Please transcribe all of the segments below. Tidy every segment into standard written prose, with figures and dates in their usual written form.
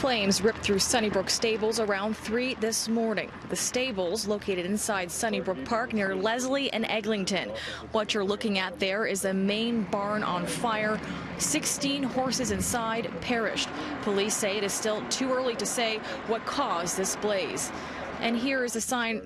Flames ripped through Sunnybrook Stables around 3 this morning. The stables, located inside Sunnybrook Park near Leslie and Eglinton. What you're looking at there is the main barn on fire. 16 horses inside perished. Police say it is still too early to say what caused this blaze. And here is the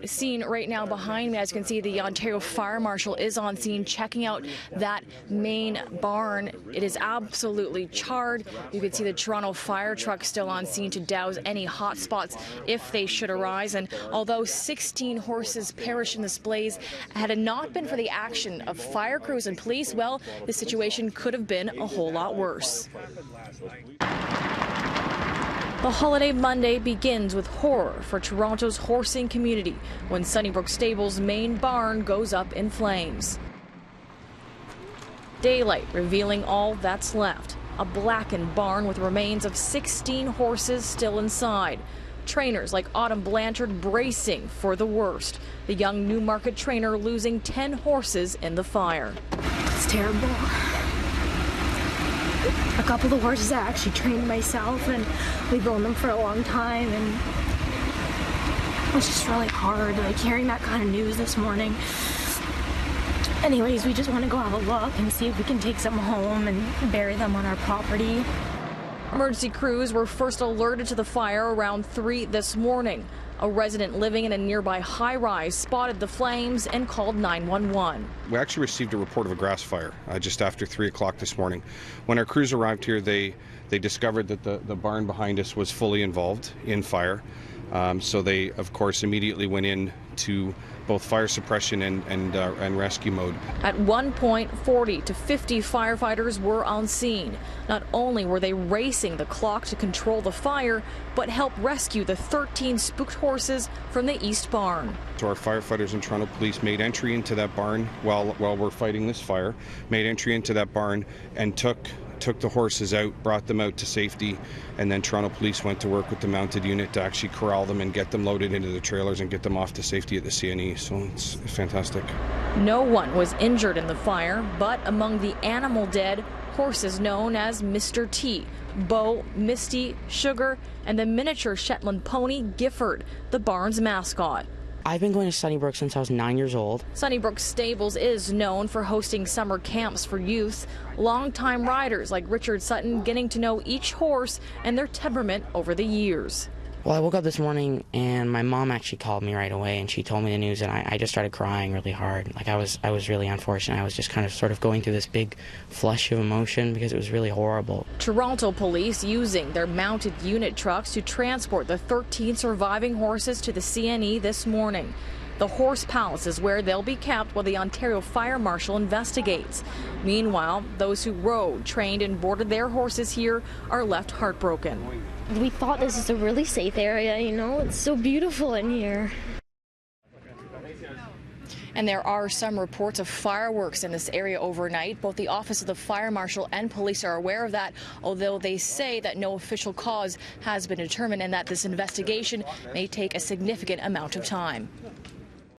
scene right now behind me. As you can see, the Ontario Fire Marshal is on scene checking out that main barn. It is absolutely charred. You can see the Toronto fire truck still on scene to douse any hot spots if they should arise. And although 16 horses perished in this blaze, had it not been for the action of fire crews and police, well, the situation could have been a whole lot worse. The holiday Monday begins with horror for Toronto's horsing community when Sunnybrook Stables' main barn goes up in flames. Daylight revealing all that's left. A blackened barn with remains of 16 horses still inside. Trainers like Autumn Blanchard bracing for the worst. The young Newmarket trainer losing 10 horses in the fire. It's terrible. A couple of the horses I actually trained myself, and we've owned them for a long time, and it was just really hard, like hearing that kind of news this morning. Anyways, we just want to go have a look and see if we can take some home and bury them on our property. Emergency crews were first alerted to the fire around 3 this morning. A resident living in a nearby high-rise spotted the flames and called 911. We actually received a report of a grass fire just after 3 o'clock this morning. When our crews arrived here, they discovered that the barn behind us was fully involved in fire. So they, of course, immediately went in to both fire suppression and rescue mode. At one point, 40 to 50 firefighters were on scene. Not only were they racing the clock to control the fire, but help rescue the 13 spooked horses from the east barn. So our firefighters and Toronto Police made entry into that barn while we're fighting this fire, made entry into that barn and took the horses out, brought them out to safety, and then Toronto Police went to work with the mounted unit to actually corral them and get them loaded into the trailers and get them off to safety at the CNE. So it's fantastic. No one was injured in the fire, but among the animal dead, horses known as Mr. T, Bo, Misty, Sugar, and the miniature Shetland pony Gifford, the barn's mascot. I've been going to Sunnybrook since I was 9 years old. Sunnybrook Stables is known for hosting summer camps for youth. Longtime riders like Richard Sutton getting to know each horse and their temperament over the years. Well, I woke up this morning and my mom actually called me right away and she told me the news, and I just started crying really hard. Like I was really unfortunate. I was just kind of sort of going through this big flush of emotion because it was really horrible. Toronto police using their mounted unit trucks to transport the 13 surviving horses to the CNE this morning. The Horse Palace is where they'll be kept while the Ontario Fire Marshal investigates. Meanwhile, those who rode, trained, and boarded their horses here are left heartbroken. We thought this is a really safe area, you know, it's so beautiful in here. And there are some reports of fireworks in this area overnight. Both the Office of the Fire Marshal and police are aware of that, although they say that no official cause has been determined and that this investigation may take a significant amount of time.